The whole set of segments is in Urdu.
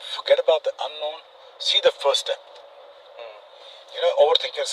forget about the unknown, see the first step. You know, overthinkers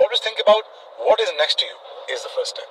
Always think about what is next to you is the first step.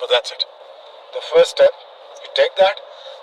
But that's it. The first step, you take that,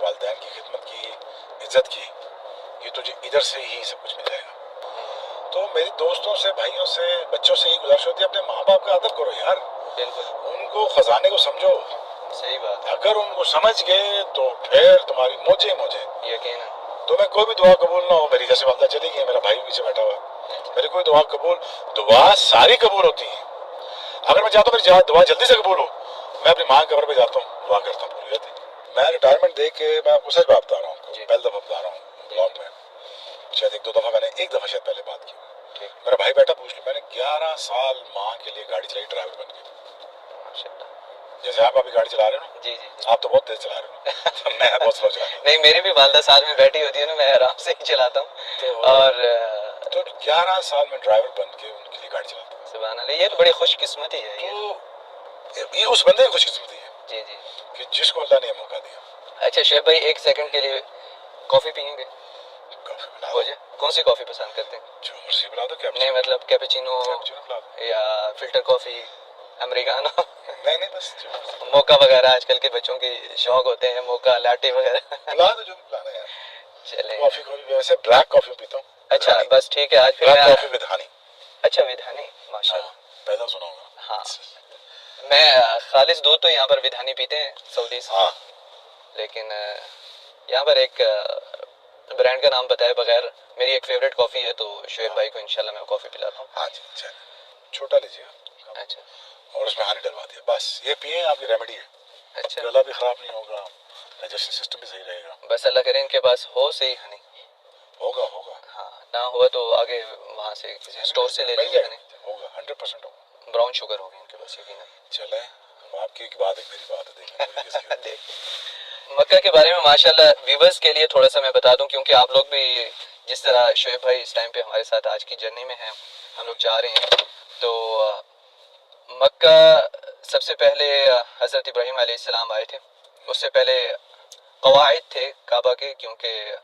والدین کی خدمت کی، عزت کی، یہ تجھے ادھر سے ہی سب کچھ مل جائے گا. تو میری دوستوں سے، بھائیوں سے، بچوں سے یہ گزارش ہوتی ہے اپنے ماں باپ کا ادب کرو یار. بالکل ان کو خزانے کو سمجھو. صحیح بات ہے. اگر ان کو سمجھ گئے تو پھر تمہاری موجیں موجیں. یقیناً. تمہیں کوئی بھی دعا قبول نہ ہو، میری جیسے والدہ چلی گئی، میرا بھائی پیچھے بیٹھا ہوا ہے، میری کوئی دعا قبول، دعا ساری قبول ہوتی ہیں. اگر میں چاہتا ہوں میری دعا جلدی سے قبول ہو، میں اپنی ماں کے قبر پہ جاتا ہوں، دعا کرتا ہوں، پوری ہوتی. میں ریٹائرمنٹ دے کے میں آپ کو سچ بات بتا رہا ہوں، پہلی دفعہ بتا رہا ہوں بلاگ میں، شاید ایک دو دفعہ میں نے ایک دفعہ شاید پہلے بات کی. میرا بھائی بیٹھا پوچھ لو، میں نے 11 سال ماں کے لیے گاڑی چلائی ڈرائیور بن کے. جیسے آپ ابھی گاڑی چلا رہے ہو نا، جی جی. آپ تو بہت تیز چلا رہے ہو، میں بہت سلو چلا رہا ہوں. نہیں میری بھی والدہ ساتھ میں بیٹھی ہوتی ہے نا، میں آرام سے ہی چلاتا ہوں. اور تو 11 سال میں ڈرائیور بن کے ان کے لیے گاڑی چلاتا ہوں. سبحان اللہ، یہ تو بڑی خوش قسمتی ہے. تو یہ اس بندے کی خوش قسمتی ہے جی جی کہ جس کو اللہ نے یہ موقع دیا. اچھا شعیب بھائی، ایک سیکنڈ کے لیے کافی پیئیں گے؟ کافی بنا ہو دو، جائے. کون سی کافی پسند کرتے ہیں؟ جو مرضی بنا دو. کیا نہیں مطلب کیپچینو بنا دو. یا فلٹر کافی، امریکانو؟ نہیں بس جو مرضی موکا وغیرہ آج کل کے بچوں کے شوق ہوتے ہیں، موکا لاٹے وغیرہ. بنا دو، جو پلانا ہے یار. چلے. کافی ویسے بلیک کافی پیتا ہوں. اچھا بس ٹھیک ہے. آج پھر بلیک میں کافی ود ہنی. اچھا ود ہنی، ماشاء اللہ. پہلا سنا ہوگا. ہاں میں خالص دودھ تو یہاں پر ود ہنی پیتے ہیں سعودی سے، ہاں لیکن یہاں پر ایک برانڈ کا نام بتائے بغیر میری ایک فیوریٹ کافی ہے، تو شعیب بھائی کو انشاءاللہ میں کافی پلاتا ہوں. ہاں جی چلیں، چھوٹا لیجیے اچھا اور اس میں ہنی ڈلوا دیا، بس یہ پئیں، آپ کی ریمیڈی ہے. اچھا. گلا بھی خراب نہیں ہوگا، ڈائجیشن سسٹم بھی صحیح رہے گا. بس اللہ کرے ان کے پاس ہو صحیح ہنی. ہوگا ہاں نہ ہوا تو آگے وہاں سے کسی اسٹور سے لے لیں گے. ہوگا 100% ہوگا. براؤن شوگر ہوگی ان کے پاس یقیناً. چلیں، آپ کی ایک بات ہے، میری بات ہے، دیکھ مکہ کے بارے میں ماشاءاللہ ویورز کے لیے تھوڑا سا میں بتا دوں، کیونکہ آپ لوگ بھی جس طرح شعیب بھائی اس ٹائم پہ ہمارے ساتھ آج کی جرنی میں ہیں، ہم لوگ جا رہے ہیں. تو مکہ سب سے پہلے حضرت ابراہیم علیہ السلام آئے تھے. اس سے پہلے قواعد تھے کعبہ کے، کیونکہ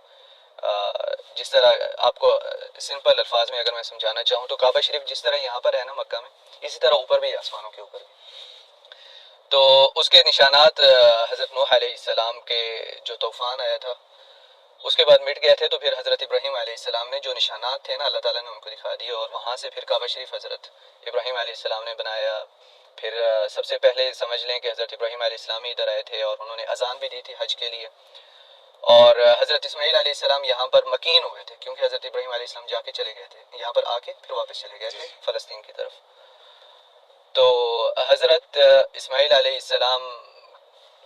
جس طرح آپ کو سمپل الفاظ میں اگر میں سمجھانا چاہوں تو کعبہ شریف جس طرح یہاں پر ہے نا مکہ میں، اسی طرح اوپر بھی آسمانوں کے اوپر بھی. تو اس کے نشانات حضرت نوح علیہ السلام کے جو طوفان آیا تھا اس کے بعد مٹ گئے تھے، تو پھر حضرت ابراہیم علیہ السلام نے جو نشانات تھے نا اللہ تعالیٰ نے ان کو دکھا دیے، اور وہاں سے پھر کعبہ شریف حضرت ابراہیم علیہ السلام نے بنایا. پھر سب سے پہلے سمجھ لیں کہ حضرت ابراہیم علیہ السلام ہی ادھر آئے تھے اور انہوں نے اذان بھی دی تھی حج کے لیے. اور حضرت اسماعیل علیہ السلام یہاں پر مکین ہوئے تھے، کیونکہ حضرت ابراہیم علیہ السلام جا کے چلے گئے تھے، یہاں پر آ کے پھر واپس چلے گئے تھے فلسطین کی طرف. تو حضرت اسماعیل علیہ السلام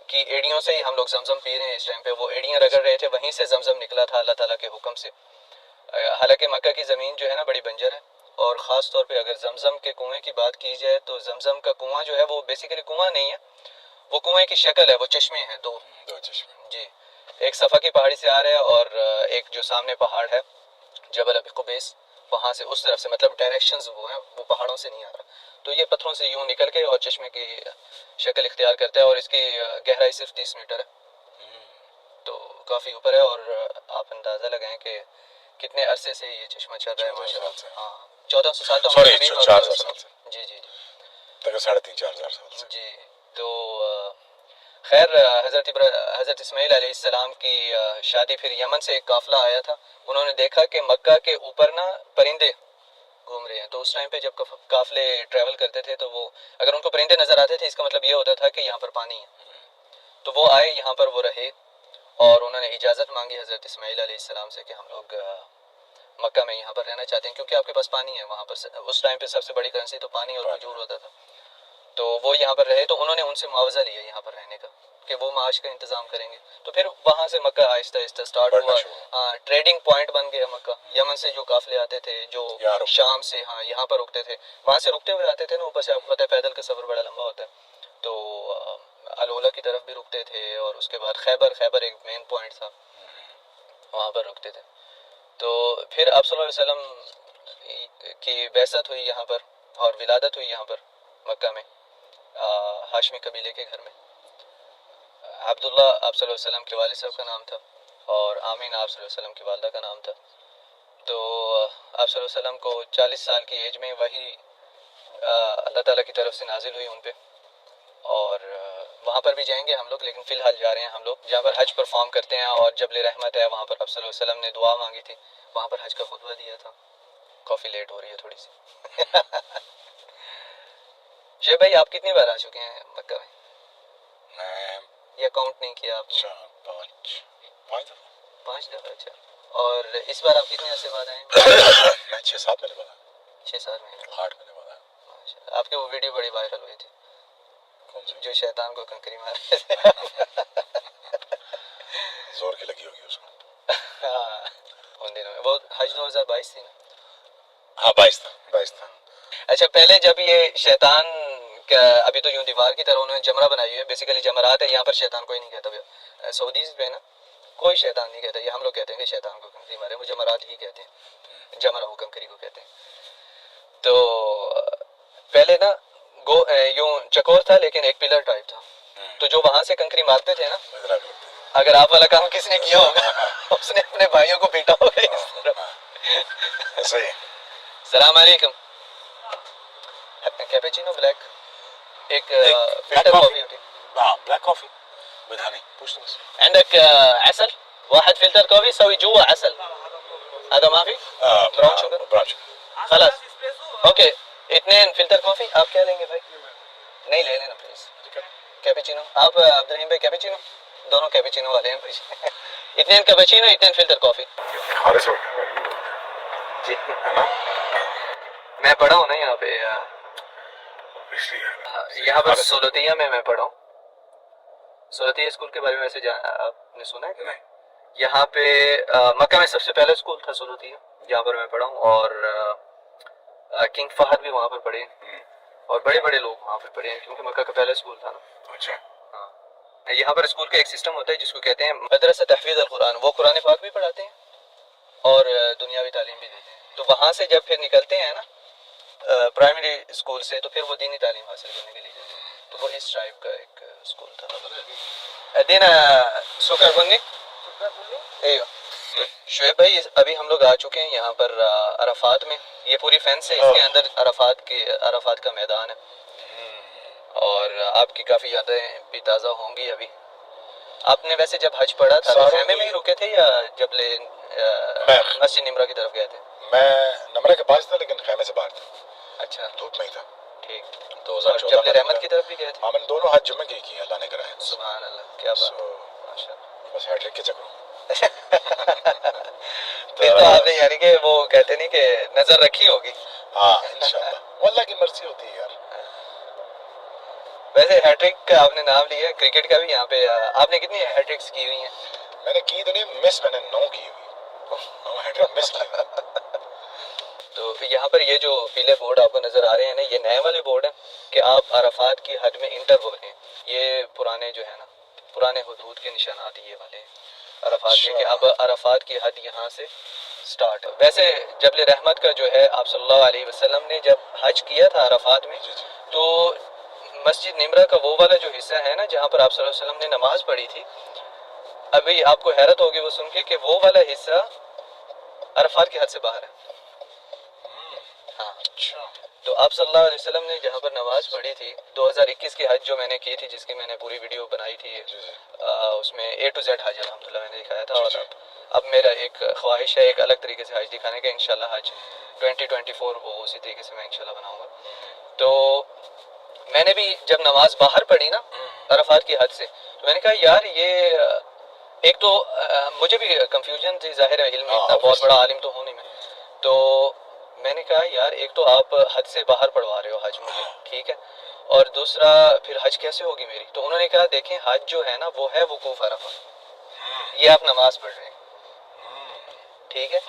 کی ایڑیوں سے ہی ہم لوگ زمزم پی رہے ہیں اس ٹائم پہ. وہ ایڑیاں رگڑ رہے تھے، وہیں سے زمزم نکلا تھا اللہ تعالیٰ کے حکم سے. حالانکہ مکہ کی زمین جو ہے نا بڑی بنجر ہے، اور خاص طور پہ اگر زمزم کے کنویں کی بات کی جائے تو زمزم کا کنواں جو ہے وہ بیسیکلی کنواں نہیں ہے، وہ کنویں کی شکل ہے، وہ چشمے ہیں دو چشمے. جی. ایک صفا کی پہاڑی سے آ رہا ہے، اور ایک جو سامنے پہاڑ ہے جبل ابی قبیس، وہاں سے اس طرف سے، مطلب ڈائریکشنز وہ ہیں، وہ پہاڑوں سے نہیں آ رہا. تو یہ پتھروں سے یوں نکل کے اور چشمے کی شکل اختیار کرتا ہے، اور اس کی گہرائی صرف 30 میٹر ہے، تو کافی اوپر ہے. اور آپ اندازہ لگائیں کہ کتنے عرصے سے یہ چشمہ چل رہا ہے. ماشاء اللہ ہاں 1400 سال تو سوری 4000 سال سے، جی جی جی تقریباً 3,500-4,000 سال سے. جی. تو خیر حضرت اسماعیل علیہ السلام کی شادی پھر یمن سے ایک قافلہ آیا تھا. انہوں نے دیکھا کہ مکہ کے اوپر نا پرندے گھوم رہے ہیں. تو اس ٹائم پہ جب قافلے ٹریول کرتے تھے تو وہ اگر ان کو پرندے نظر آتے تھے اس کا مطلب یہ ہوتا تھا کہ یہاں پر پانی ہے. تو وہ آئے یہاں پر، وہ رہے، اور انہوں نے اجازت مانگی حضرت اسماعیل علیہ السلام سے کہ ہم لوگ مکہ میں یہاں پر رہنا چاہتے ہیں، کیونکہ آپ کے پاس پانی ہے وہاں پر. اس ٹائم پہ سب سے بڑی کرنسی تو پانی اور کھجور ہوتا تھا. تو وہ یہاں پر رہے، تو انہوں نے ان سے معاوضہ لیا یہاں پر رہنے کا کہ وہ معاش کا انتظام کریں گے. تو پھر وہاں سے مکہ آہستہ آہستہ سٹارٹ ہوا. ہاں ٹریڈنگ پوائنٹ بن گیا مکہ. یمن سے جو قافلے آتے تھے، جو شام سے ہاں یہاں پر رکتے تھے، وہاں سے رکتے ہوئے آتے تھے نا. اوپر سے آپ کو پتہ ہے پیدل کا سفر بڑا لمبا ہوتا ہے، تو الولا کی طرف بھی رکتے تھے، اور اس کے بعد خیبر ایک مین پوائنٹ تھا، وہاں پر رکتے تھے. تو پھر آپ صلی اللہ علیہ وسلم کی بعثت ہوئی یہاں پر، اور ولادت ہوئی یہاں پر مکہ میں ہاشمی قبیلے کے گھر میں. عبداللہ آپ صلی اللہ علیہ وسلم کے والد صاحب کا نام تھا، اور آمین آپ صلی اللہ علیہ وسلم کی والدہ کا نام تھا. تو آپ صلی اللہ علیہ وسلم کو 40 سال کی ایج میں وحی اللہ تعالیٰ کی طرف سے نازل ہوئی ان پہ، اور وہاں پر بھی جائیں گے ہم لوگ، لیکن فی الحال جا رہے ہیں ہم لوگ جہاں پر حج پرفارم کرتے ہیں، اور جبل رحمت ہے وہاں پر آپ صلی اللہ علیہ وسلم نے دعا مانگی تھی، وہاں پر حج کا خطبہ دیا تھا. کافی لیٹ ہو رہی ہے تھوڑی سی. شعیب بھائی آپ کتنی بار آ چکے ہیں مکہ میں؟ میں یہ کاؤنٹ نہیں کیا آپ نے؟ 5 دفعہ. 5 دفعہ. اچھا. اور اس بار آپ کتنے عرصے بعد آئے ہیں؟ میں 6-7 مہینے بعد 6-7 مہینے. 8 مہینے بعد آیا. ماشاء اللہ. آپ کی وہ ویڈیو بڑی وائرل ہوئی تھی کون سی؟ جو شیطان کو کنکری مار رہے تھے. زور کی لگی ہوگی اس کو. ہاں ان دنوں میں وہ حج 2022 تھی نا. ہاں 22 تھا. اچھا پہلے جب یہ شیطان کا ابھی تو یوں دیوار کی طرح انہوں نے جمرہ بنائی ہوئی ہے، بیسیکلی جمرات ہے، یہاں پر شیطان کوئی نہیں کہتا. سعودیز پہ نا کوئی شیطان نہیں کہتا، یہ ہم لوگ کہتے ہیں کہ شیطان کو کنکری مارے، وہ جمرات ہی کہتے ہیں، جمرہ وہ کنکری کو کہتے ہیں. تو پہلے نا یوں چکور تھا لیکن ایک پلر ٹائپ تھا، تو جو وہاں سے کنکری مارتے تھے نا، اگر آپ والا کام کس نے کیا ہوگا اس نے اپنے بھائیوں کو پیٹا ہوگا اس طرح. صحیح. السلام علیکم. کیپیچینو بلیک ایک فلٹر کافی ہوتی ہے. اه black كوفي with honey. push the bus. عندك عسل واحد فلتر كوفي سوي جوا عسل هذا ما في براون شوجر براون شوجر. خلاص اوكي 2 فلتر كوفي. آپ کیا لیں گے بھائی؟ نہیں لے لینا پلیز کیپیچینو. آپ عبد الرحیم بھائی کیپیچینو دونوں کیپیچینو والے ہیں بھائی. 2 کیپیچینو 2 فلٹر کافی. خالص ہو جی میں پڑھا ہوں نا یہاں پہ یہاں پر سولتیہ میں پڑھا ہوں. سولتیہ اسکول کے بارے میں ویسے آپ نے سنا ہے کہ نہیں؟ یہاں پہ مکہ میں سب سے پہلا اسکول تھا سولتیہ جہاں پر میں پڑھا ہوں، اور کنگ فہد بھی وہاں پر پڑھے اور بڑے بڑے لوگ وہاں پہ پڑھے ہیں کیونکہ مکہ کا پہلا اسکول تھا نا. اچھا. ہاں یہاں پر اسکول کا ایک سسٹم ہوتا ہے جس کو کہتے ہیں مدرسہ تحفیظ القرآن. وہ قرآن پاک بھی پڑھاتے ہیں اور دنیاوی تعلیم بھی دیتے ہیں. تو وہاں سے جب پھر نکلتے ہیں نا پرائمری اسکول سے تو پھر وہ دینی تعلیم حاصل کرنے کے لیے جاتے ہیں. تو وہ اس ٹائپ کا ایک اسکول تھا. دینا سکر بنی شعیب بھائی ابھی ہم لوگ آ چکے ہیں یہاں پر عرفات میں. یہ پوری فینس ہے، اس کے اندر عرفات کا میدان ہے، اور آپ کی کافی یادیں بھی تازہ ہوں گی. ابھی آپ نے ویسے جب حج پڑھا تھا تو خیمے میں ہی رکے تھے یا جب مسجد نمرہ کی طرف گئے تھے؟ میں نمرہ کے پاس تھا لیکن خیمے سے باہر تھا. اچھا دھوپ میں ہی تھا. ٹھیک. 2014 جبل رحمت کی طرف بھی گئے تھے؟ ہاں میں نے دونوں حج جمعہ کی ہیں، اللہ نے کرائے. سبحان اللہ کیا بات ہے ماشاء اللہ. بس ہیٹرک کے چکروں میں. پھر تو آپ نے یعنی کہ وہ کہتے نہیں کہ نظر رکھی ہوگی. ہاں انشاءاللہ وہ اللہ کی مرضی ہوتی ہے یار. ویسے ہیٹرک کا آپ نے نام لیا، کرکٹ کا بھی یہاں پہ آپ نے کتنی ہیٹرکس کی ہوئی ہیں؟ میں نے کی تو نہیں، مس میں نے 9 کی ہوئی. 9 ہیٹرک مس کی ہوئی. تو یہاں پر یہ جو پیلے بورڈ آپ کو نظر آ رہے ہیں نا، یہ نئے والے بورڈ ہیں کہ آپ عرفات کی حد میں انٹر ہو رہے ہیں. یہ پرانے جو ہے نا پرانے حدود کے نشانات یہ والے ہیں عرفات کے، کہ اب عرفات کی حد یہاں سے سٹارٹ ہے. ویسے جبل رحمت کا جو ہے آپ صلی اللہ علیہ وسلم نے جب حج کیا تھا عرفات میں تو مسجد نمرہ کا وہ والا جو حصہ ہے نا جہاں پر آپ صلی اللہ علیہ وسلم نے نماز پڑھی تھی، ابھی آپ کو حیرت ہوگی وہ سن کے کہ وہ والا حصہ عرفات کی حد سے باہر ہے. ہاں تو آپ صلی اللہ علیہ وسلم نے جہاں پر نماز پڑھی تھی 2021 کی حج جو میں نے کی تھی، جس کی میں نے پوری ویڈیو بنائی تھی، اس میں A to Z حج الحمدللہ میں نے دکھایا تھا. اور اب میرا ایک خواہش ہے ایک الگ طریقے سے حج دکھانے کا، انشاءاللہ حج 2024 وہ اسی طریقے سے میں انشاءاللہ بناؤں گا. تو میں نے بھی جب نماز باہر پڑھی نا عرفات کی حد سے تو میں نے کہا یار یہ ایک تو مجھے بھی کنفیوژن تھی، ظاہر ہے علم اتنا بہت بڑا عالم تو ہوں نہیں میں، تو میں نے کہا یار ایک تو آپ حد سے باہر پڑھوا رہے ہو حج مجھے، ٹھیک ہے، اور دوسرا پھر حج کیسے ہوگی میری؟ تو انہوں نے کہا دیکھیں حج جو ہے نا وہ ہے وقوف عرفہ، یہ آپ نماز پڑھ رہے ہیں ٹھیک ہے.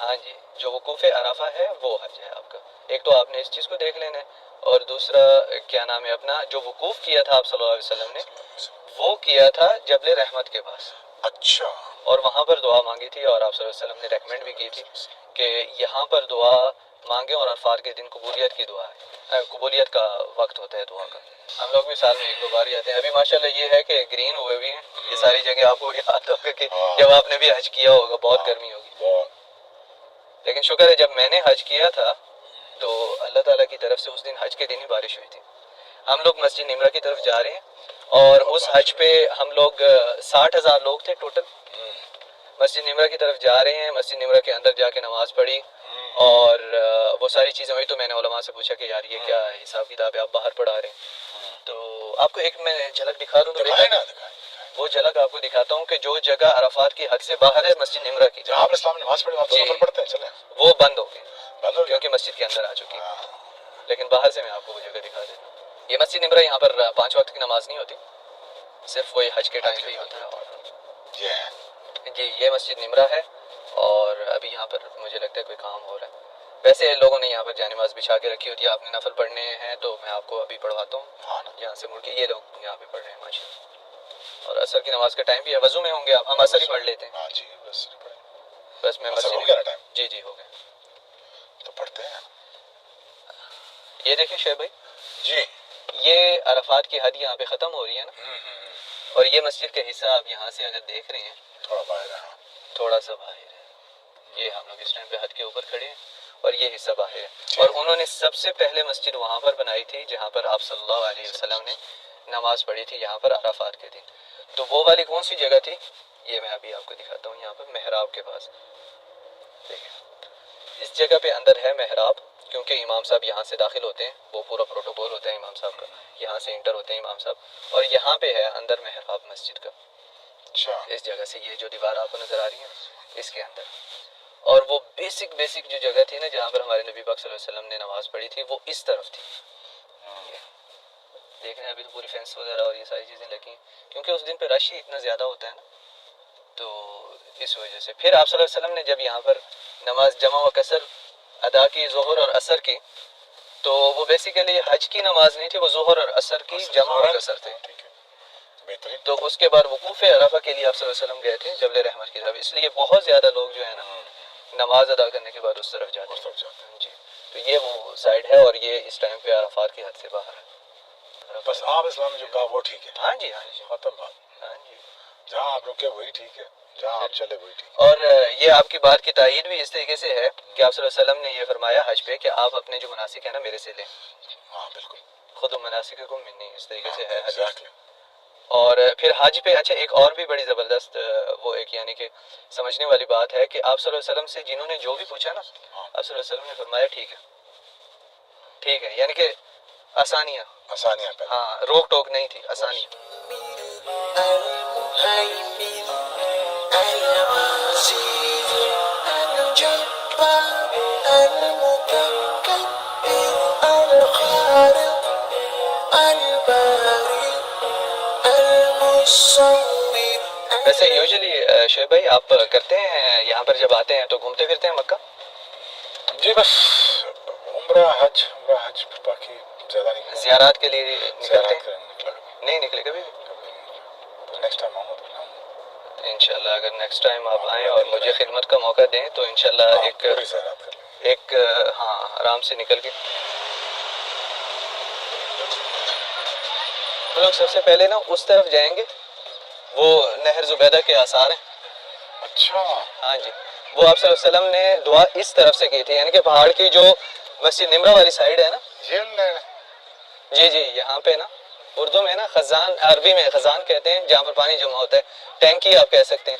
ہاں جی جو وقوف عرفہ ہے وہ حج ہے آپ کا. ایک تو آپ نے اس چیز کو دیکھ لینا ہے، اور دوسرا کیا نام ہے اپنا جو وقوف کیا تھا آپ صلی اللہ علیہ وسلم نے وہ کیا تھا جبل رحمت کے پاس. اچھا. اور وہاں پر دعا مانگی تھی، اور آپ صلی اللہ علیہ وسلم نے ریکمینڈ بھی کی تھی کہ یہاں پر دعا مانگیں، اور عرفات کے دن قبولیت کی دعا ہے، قبولیت کا وقت ہوتا ہے دعا کا. ہم لوگ بھی سال میں 1-2 بار ہی آتے ہیں. ابھی ماشاءاللہ یہ ہے کہ گرین ہوئے بھی ہیں یہ ساری جگہ. آپ کو یاد ہوگا کہ جب آپ نے بھی حج کیا ہوگا بہت گرمی ہوگی، لیکن شکر ہے جب میں نے حج کیا تھا تو اللہ تعالیٰ کی طرف سے اس دن حج کے دن ہی بارش ہوئی تھی. ہم لوگ مسجد نمرہ کی طرف جا رہے ہیں اور اس حج پہ ہم لوگ 60,000 لوگ تھے ٹوٹل. مسجد نمرہ کی طرف جا رہے ہیں, مسجد نمرہ کے اندر جا کے نماز پڑھی اور وہ ساری چیزیں ہوئی. تو میں نے علماء سے پوچھا کہ یار یہ کیا حساب کتاب ہے, آپ باہر پڑھا رہے ہیں. تو آپ کو ایک میں جھلک دکھا دوں, وہ جھلک آپ کو دکھاتا ہوں کہ جو جگہ عرفات کی حد سے باہر ہے مسجد نمرہ کی, جہاں پر اسلام نماز پڑھی وہاں نفل پڑھتے ہیں, چلیں وہ بند ہو گئی بند ہو گیا کیونکہ مسجد کے اندر آ چکی ہے. لیکن باہر سے میں آپ کو وہ جگہ دکھا دیتا ہوں. یہ مسجد نمرہ, یہاں پر 5 وقت کی نماز نہیں ہوتی, صرف وہی حج کے ٹائم پہ ہی ہوتا ہے. جی یہ مسجد نمرہ ہے اور ابھی یہاں پر مجھے لگتا ہے کوئی کام ہو رہا ہے. ویسے لوگوں نے یہاں پر جائے نماز بچھا کے رکھی ہوتی ہے, آپ نے نفل پڑھنے ہیں تو میں آپ کو ابھی پڑھواتا ہوں. یہاں سے مڑ کے یہ لوگ یہاں پہ پڑھ رہے ہیں ماشاء اللہ. اور عصر کی نماز کا ٹائم بھی ہے, وضو میں ہوں گے آپ, ہم عصر ہی پڑھ لیتے ہیں. بس میں مسجد, جی جی ہو گیا تو پڑھتے ہیں. یہ دیکھیں شعیب بھائی, جی یہ عرفات کی حد یہاں پہ ختم ہو رہی ہے نا, اور یہ مسجد کا حصہ آپ یہاں سے اگر دیکھ رہے ہیں تھوڑا باہر ہے, تھوڑا سا باہر ہے. یہ ہم لوگ اس ٹائم پہ حد کے اوپر کھڑے ہیں اور یہ حصہ باہر ہے. اور انہوں نے سب سے پہلے مسجد وہاں پر بنائی تھی جہاں پر آپ صلی اللہ علیہ وسلم نے نماز پڑھی تھی, یہاں پر عرفات کے دن. تو وہ والی کون سی جگہ تھی, یہ میں ابھی آپ کو دکھاتا ہوں. یہاں پر محراب کے پاس دیکھیں, اس جگہ پہ اندر ہے محراب, کیونکہ امام صاحب یہاں سے داخل ہوتے ہیں, وہ پورا پروٹوکول ہوتا ہے امام صاحب کا, یہاں سے انٹر ہوتے ہیں امام صاحب, اور یہاں پہ ہے اندر محراب مسجد کا. اس جگہ سے یہ جو دیوار آپ کو نظر آ رہی ہے اس کے اندر. اور وہ بیسک جو جگہ تھی نا جہاں پر ہمارے نبی پاک صلی اللہ علیہ وسلم نے نماز پڑھی تھی, وہ اس طرف تھی. دیکھ رہے ہیں ابھی تو پوری فینس وغیرہ اور یہ ساری چیزیں لگی ہیں, کیونکہ اس دن پہ رش ہی اتنا زیادہ ہوتا ہے نا, تو اس وجہ سے. پھر آپ صلی اللہ علیہ وسلم نے جب یہاں پر نماز جمع و کثر ادا کی, ظہر اور عصر کی, تو وہ بیسیکلی حج کی نماز نہیں تھی, وہ ظہر اور عصر کی جمع و کثر تھے. تو اس کے بعد وقوف عرفہ کے لیے آپ صلی اللہ علیہ وسلم گئے تھے جبل رحمت کی طرف, اس لیے بہت زیادہ لوگ جو ہے نا نماز ادا کرنے کے بعد اس طرف جاتے ہیں. جی تو یہ وہ سائڈ ہے, اور یہ اس ٹائم پہ عرفات کی حد سے باہر ہے. بس آپ اسلام نے جو کہا وہ ٹھیک ہے. ہاں جی, ہاں جی, ختم بات. ہاں جی, جہاں آپ رکے وہی ٹھیک ہے, جہاں آپ چلے وہی ٹھیک ہے. اور یہ آپ کی بات کی تائید بھی اس طریقے سے ہے کہ آپ صلی اللہ علیہ وسلم نے یہ فرمایا حج پہ کہ آپ اپنے جو مناسک ہیں نا میرے سے لیں. ہاں بالکل, خود مناسککم منی, اس طریقے سے ہے حدیث. اور پھر حج پہ اچھا ایک اور بھی بڑی زبردست وہ ایک یعنی کہ سمجھنے والی بات ہے کہ آپ صلی اللہ علیہ وسلم سے جنہوں نے جو بھی پوچھا نا, آپ صلی اللہ علیہ وسلم نے فرمایا ٹھیک ہے, ٹھیک ہے, یعنی کہ آسانیاں, ہاں روک ٹوک نہیں تھی, آسانیاں. ویسے یوزلی شعیب بھائی آپ کرتے ہیں یہاں پر جب آتے ہیں تو گھومتے پھرتے ہیں مکہ؟ جی بس عمرہ حج باقی زیادہ نہیں. زیارات کے لیے نکلتے ہیں؟ نہیں نکلے کبھی بھی. نیکسٹ ٹائم آؤں گا انشاءاللہ, اگر نیکسٹ ٹائم آپ آئیں اور مجھے خدمت کا موقع دیں تو انشاءاللہ ایک ہاں آرام سے نکل کے ہم لوگ سب سے پہلے نا اس طرف جائیں گے, وہ نہر زبیدہ کے آثار ہیں. اچھا ہاں جی, وہ آپ صلی اللہ علیہ وسلم نے دعا اس طرف سے کی تھی, یعنی کہ پہاڑ کی جو مسجد نمرہ والی سائڈ ہے نا, جی جی یہاں پہ نا اردو میں نا خزان, عربی میں خزان کہتے ہیں جہاں پر پانی جمع ہوتا ہے, ٹینکی آپ کہہ سکتے ہیں.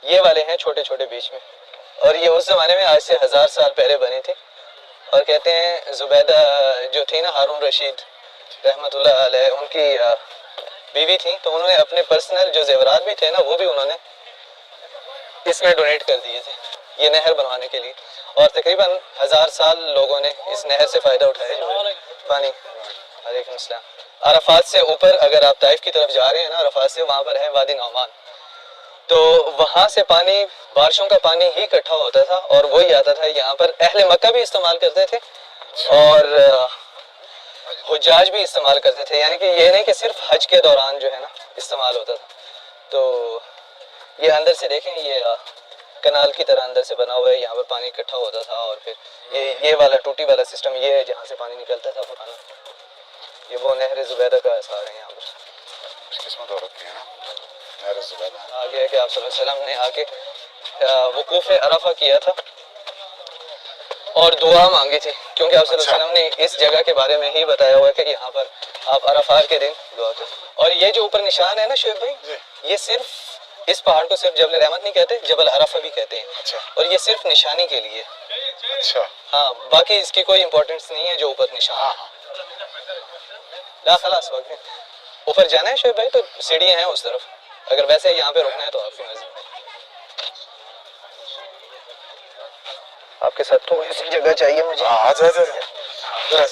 یہ والے ہیں چھوٹے چھوٹے بیچ میں, اور یہ اس زمانے میں آج سے 1000 سال پہلے بنی تھی. اور کہتے ہیں زبیدہ جو تھی نا ہارون رشید رحمۃ اللہ علیہ, ان کی بیوی تھی, تو انہوں نے اپنے پرسنل جو زیورات بھی تھے نا وہ بھی انہوں نے اس میں ڈونیٹ کر دیے تھے یہ نہر بنوانے کے لیے. اور تقریباً 1000 سال لوگوں نے اس نہر سے فائدہ اٹھایا جو ہے پانی. وعلیکم السلام. عرفات سے اوپر اگر آپ طائف کی طرف جا رہے ہیں نا, عرفات سے وہاں پر ہے وادی نعمان, تو وہاں سے پانی بارشوں کا پانی ہی اکٹھا ہوتا تھا اور وہی آتا تھا یہاں پر. اہل مکہ بھی استعمال کرتے تھے اور حجاج بھی استعمال کرتے تھے, یعنی کہ یہ نہیں کہ صرف حج کے دوران جو ہے نا استعمال ہوتا تھا. تو یہ اندر سے دیکھیں, یہ کنال کی طرح اندر سے بنا ہوا ہے, یہاں پر پانی اکٹھا ہوتا تھا. اور پھر یہ والا ٹوٹی والا سسٹم یہ ہے جہاں سے پانی نکلتا تھا پرانا. یہ وہ نہر زبیدہ کا اثار ہے یہاں پر. قسمت اور رکھی ہے نا نہر زبیدہ. آگے ہے کہ آپ صلی اللہ علیہ وسلم نے آ کے وقوف عرفہ کیا تھا اور دعا مانگی تھی, کیونکہ آپ صلی اللہ علیہ وسلم نے اس جگہ کے بارے میں ہی بتایا ہوا ہے کہ یہاں پر آپ عرفات کے دن دعا کریں. اور یہ جو اوپر نشان ہے نا شعیب بھائی, یہ صرف اس پہاڑ کو صرف جبل رحمت نہیں کہتے, جبل عرفہ بھی کہتے ہیں. اچھا اور یہ صرف نشانی کے لیے. اچھا ہاں, باقی اس کی کوئی امپورٹنس نہیں ہے جو اوپر نشان ہے. لا خلاص وقت اوپر جانا ہے شعیب بھائی تو سیڑھیاں ہیں اس طرف, اگر ویسے یہاں پہ رکنا ہے تو آپ کی مرضی. آپ کے ساتھ تو ایسی جگہ چاہیے مجھے. ہاں آجا آجا آجا.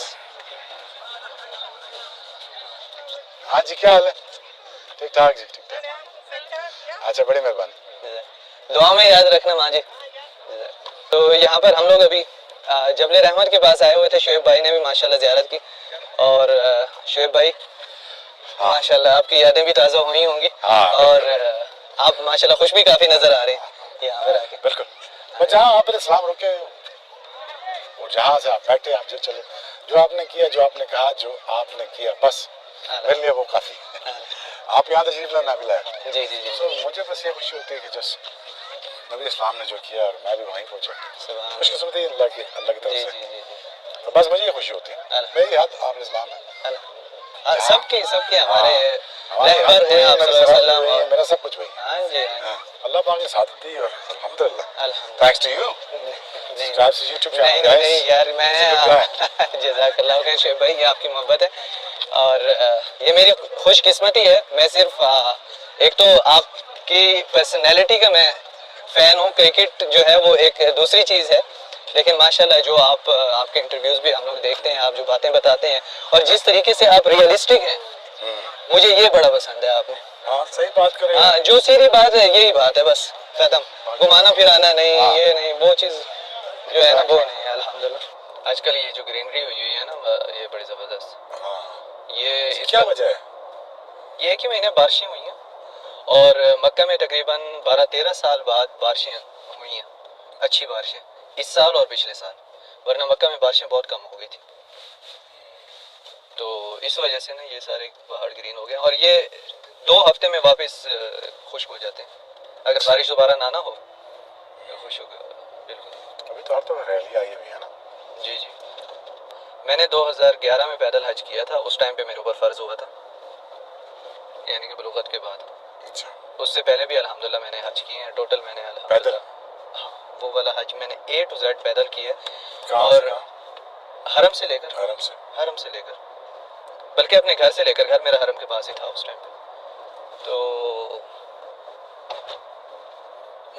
ہاں جی کیا حال ہے؟ ٹھیک ٹھاک جی, ٹھیک ٹھاک. اچھا بڑی مہربانی. دعا میں یاد رکھنا ماں جی. تو یہاں پر ہم لوگ ابھی جبل رحمت کے پاس آئے ہوئے تھے. شعیب بھائی نے بھی ماشاءاللہ زیارت کی, اور شعیب بھائی ماشاءاللہ آپ کی یادیں بھی تازہ ہوئی ہوں گی, اور آپ ماشاءاللہ خوش بھی کافی نظر آ رہے ہیں یہاں پر آ کے. بالکل. بس جہاں آپ نے سلام رکے اور جہاں سے آپ بیٹھے آپ جو چلے, جو آپ نے کیا, جو آپ نے کہا, جو آپ نے کیا, بس میرے لیے وہ کافی. آپ یہاں تشریف لانا بھی لائے. جی جی جی. مجھے بس یہ خوشی ہوتی ہے کہ جس نبی اسلام نے جو کیا اور میں بھی وہیں پہنچا, خوش قسمتی اللہ کی طرف جی سے. جی جی. تو بس مجھے یہ خوشی ہوتی ہے. میری یاد آپ اسلام ہے, سب کی ہمارے رہبر ہیں آپ صلی اللہ علیہ وسلم, میرا سب کچھ وہی. ہاں جی اللہ پاک نے ساتھ دی اور الحمدللہ. الحمد تھینکس ٹو یو. نہیں یار, میں جزاک اللہ خیر شعیب بھائی, یہ آپ کی محبت ہے اور یہ میری خوش قسمتی ہے. میں صرف ایک تو آپ کی پرسنالٹی کا میں فین ہوں, کرکٹ جو ہے وہ ایک دوسری چیز ہے, لیکن ماشاءاللہ جو آپ کے انٹرویوز بھی ہم لوگ دیکھتے ہیں, آپ جو باتیں بتاتے ہیں اور جس طریقے سے آپ ریئلسٹک ہیں, مجھے یہ بڑا پسند ہے آپ میں. ہاں صحیح بات کریں. ہاں جو سیدھی بات ہے یہی بات ہے, بس ختم. گھمانا پھرانا نہیں, یہ نہیں, وہ چیز جو ہے نا وہ نہیں ہے. الحمدللہ آج کل یہ جو گرینری ہوئی ہے نا, یہ بڑی زبردست. یہ کیا وجہ ہے؟ یہ کہ مہینے بارشیں ہوئی ہیں, اور مکہ میں تقریباً 12-13 سال بعد بارشیں ہوئی ہیں, اچھی بارشیں, اس سال اور پچھلے سال. ورنہ مکہ میں بارشیں بہت کم ہو گئی تھی. تو اس وجہ سے نا یہ سارے پہاڑ گرین ہو گئے, اور یہ 2 ہفتے میں واپس خشک ہو جاتے ہیں اگر بارش دوبارہ نہ ہو. خوش ہو گیا بالکل. ابھی تو ہر تو ریلی آئی ہوئی ہے نا. جی جی. میں نے 2011 میں پیدل حج کیا تھا, اس ٹائم پہ میرے اوپر فرض ہوا تھا, یعنی کہ بلوغت کے بعد. اچھا. اس سے پہلے بھی الحمدللہ میں نے حج کیے ہیں. ٹوٹل میں نے پیدل وہ والا حج میں نے A to Z پیدل کیا ہے. کہاں اور سے حرم سے لے کر, حرم سے لے کر, بلکہ اپنے گھر سے لے کر, گھر میرا حرم کے پاس ہی تھا اس ٹائم پہ. تو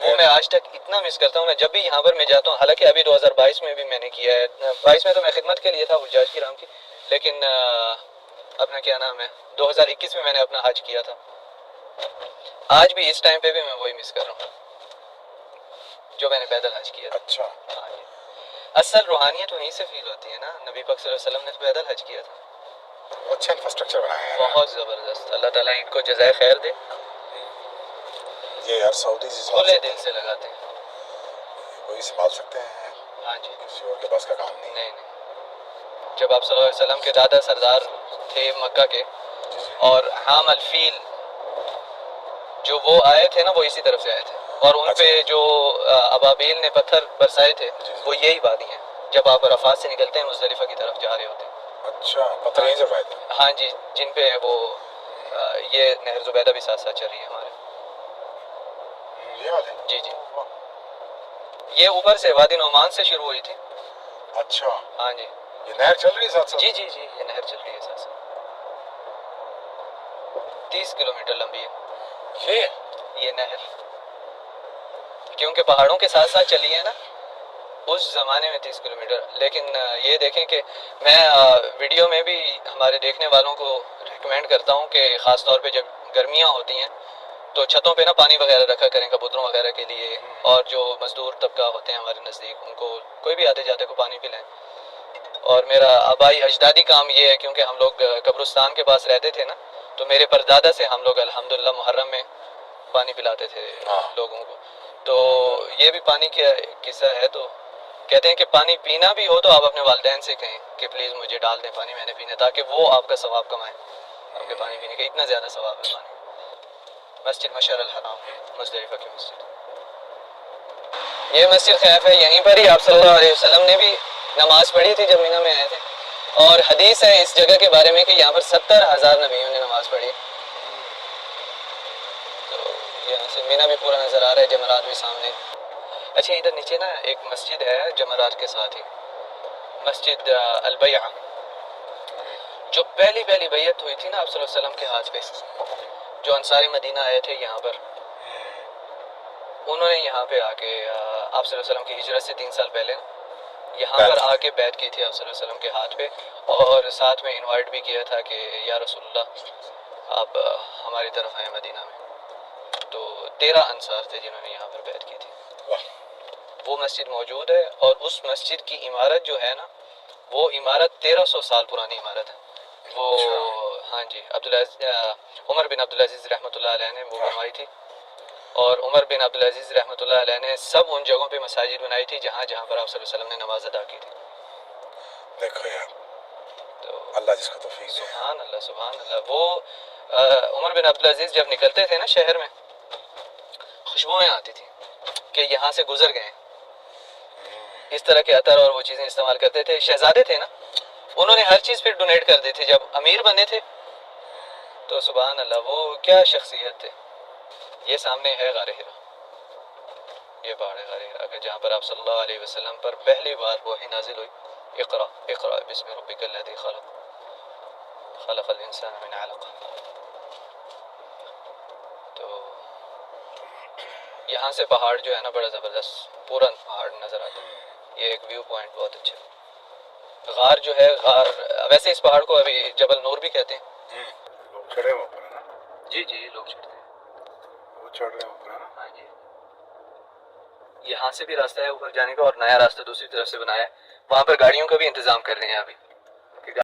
وہ میں آج تک اتنا مس کرتا ہوں. میں جب بھی یہاں پر میں جاتا ہوں, حالانکہ ابھی 2022 میں بھی میں نے کیا ہے, 22 میں تو میں خدمت کے لیے تھا حجاج کرام کی, لیکن اپنا کیا نام ہے 2021 میں نے اپنا حج کیا تھا. آج بھی اس ٹائم پہ بھی میں وہی مس کر رہا ہوں جو میں نے پیدل حج کیا. اچھا. اصل روحانیت وہیں سے فیل ہوتی ہے نا. نبی پاک صلی اللہ علیہ وسلم نے پیدل حج کیا تھا. اچھا انفراسٹرکچر بنایا ہے, بہت زبردست. اللہ تعالیٰ ان کو جزائے خیر دے. یہ یار سعودی کھلے دل سے لگاتے ہیں, وہی سنبھال سکتے ہیں. ہاں جی. کسی اور کے پاس کا کام نہیں. نہیں. جب آپ صلی اللہ علیہ وسلم کے دادا سردار تھے مکہ کے, اور حام الفیل جو وہ آئے تھے نا, وہ اسی طرف سے آئے تھے, اور ان پہ جو ابابیل نے پتھر برسائے تھے وہ یہی وادی ہیں جب آپ عرفات سے نکلتے ہیں مزدلفہ کی طرف جا رہے ہوتے ہیں. اچھا, پتھر یہیں سے پائے تھے. ہاں جی, جن پہ وہ یہ نہر زبیدہ بھی ساتھ ساتھ چل رہی ہے ہمارے. جی جی. یہ اوپر سے وادی نعمان سے شروع ہوئی تھی. اچھا. ہاں جی. یہ نہر چل رہی ہے ساتھ ساتھ. جی جی جی, یہ نہر چل رہی ہے ساتھ ساتھ. 30 کلومیٹر لمبی ہے یہ نہر, کیونکہ پہاڑوں کے ساتھ ساتھ چلی ہے نا اس زمانے میں 30 کلومیٹر. لیکن یہ دیکھیں کہ میں ویڈیو میں بھی ہمارے دیکھنے والوں کو ریکمینڈ کرتا ہوں کہ خاص طور پہ جب گرمیاں ہوتی ہیں تو چھتوں پہ نا پانی وغیرہ رکھا کریں کبوتروں وغیرہ کے لیے, اور جو مزدور طبقہ ہوتے ہیں ہمارے نزدیک ان کو کوئی بھی آتے جاتے کو پانی پلائیں. اور میرا آبائی اجدادی کام یہ ہے, کیونکہ ہم لوگ قبرستان کے پاس رہتے تھے نا, تو میرے پردادا سے ہم لوگ الحمدللہ محرم میں پانی پلاتے تھے لوگوں کو. تو یہ بھی پانی کا قصہ ہے. تو کہتے ہیں کہ پانی پینا بھی ہو تو آپ اپنے والدین سے کہیں کہ پلیز مجھے ڈال دیں پانی, میں نے پینا, تاکہ وہ آپ کا ثواب کمائیں. آپ کے پانی پینے کا اتنا زیادہ ثواب ہے پانی. مسجد مشعر الحرام, مزدلفہ کی مسجد, یہ مسجد خیف ہے. یہیں پر ہی آپ صلی اللہ علیہ وسلم نے بھی نماز پڑھی تھی جب مینا میں آئے تھے. اور حدیث ہے اس جگہ کے بارے میں کہ یہاں پر 70,000 نبیوں نے نماز پڑھی. تو یہاں سے مینا بھی پورا نظر آ رہا ہے, جمرات بھی سامنے. اچھا ادھر نیچے نا ایک مسجد ہے جمرات کے ساتھ ہی, مسجد البیعہ, جو پہلی بیعت ہوئی تھی نا آپ صلی اللہ علیہ وسلم کے ہاتھ پہ, جو انصاری مدینہ آئے تھے یہاں پر, انہوں نے یہاں پہ آ کے آپ صلی اللہ علیہ وسلم کی ہجرت سے 3 سال پہلے یہاں پر آ کے بیعت کی تھی آپ صلی اللہ علیہ وسلم کے ہاتھ پہ, اور ساتھ میں انوائٹ بھی کیا تھا کہ یا رسول اللہ آپ ہماری طرف آئیں مدینہ میں. تو 13 انصار تھے جنہوں نے یہاں پر بیعت کی تھی. وہ مسجد موجود ہے, اور اس مسجد کی عمارت جو ہے نا وہ عمارت 1300 سال پرانی عمارت ہے. وہ ہاں جی عمر بن عبدالعزیز رحمۃ اللہ علیہ نے وہ بنوائی تھی, اور عمر بن عبدالعزیز رحمۃ اللہ علیہ نے سب ان جگہوں پہ مساجد بنائی تھی جہاں پر آپ صلی اللہ علیہ وسلم نے نماز ادا کی تھی. دیکھو یار, تو اللہ جس کو توفیق دے. سبحان اللہ سبحان اللہ. وہ عمر بن عبدالعزیز جب نکلتے تھے نا شہر میں, خوشبوئیں آتی تھی کہ یہاں سے گزر گئے. اس طرح کے عطر اور وہ چیزیں استعمال کرتے تھے. شہزادے تھے نا, انہوں نے ہر چیز پہ ڈونیٹ کر دی تھی. جب امیر بنے تھے تو سبحان اللہ وہ کیا شخصیت تھے. یہ سامنے ہے غار ہرا, یہ پہاڑ ہے غار ہرا, جہاں پر آپ صلی اللہ علیہ وسلم پر پہلی بار وحی نازل ہوئی, اقرا اقرا بسم ربک الذی خلق خلق الانسان من علق. تو یہاں سے پہاڑ جو ہے نا بڑا زبردست پورا پہاڑ نظر آتا ہے. یہ ایک ویو پوائنٹ بہت اچھا. غار جو ہے غار, ویسے اس پہاڑ کو ابھی جبل نور بھی کہتے ہیں. لوگ چڑھے ہوئے اوپر ہے نا, جی جی لوگ چڑھتے ہیں, وہ چڑھ رہے ہیں اوپر ہے نا. ہاں جی. یہاں سے بھی راستہ ہے اوپر جانے کا, اور نیا راستہ دوسری طرف سے بنایا ہے. وہاں پر گاڑیوں کا بھی انتظام کر رہے ہیں ابھی.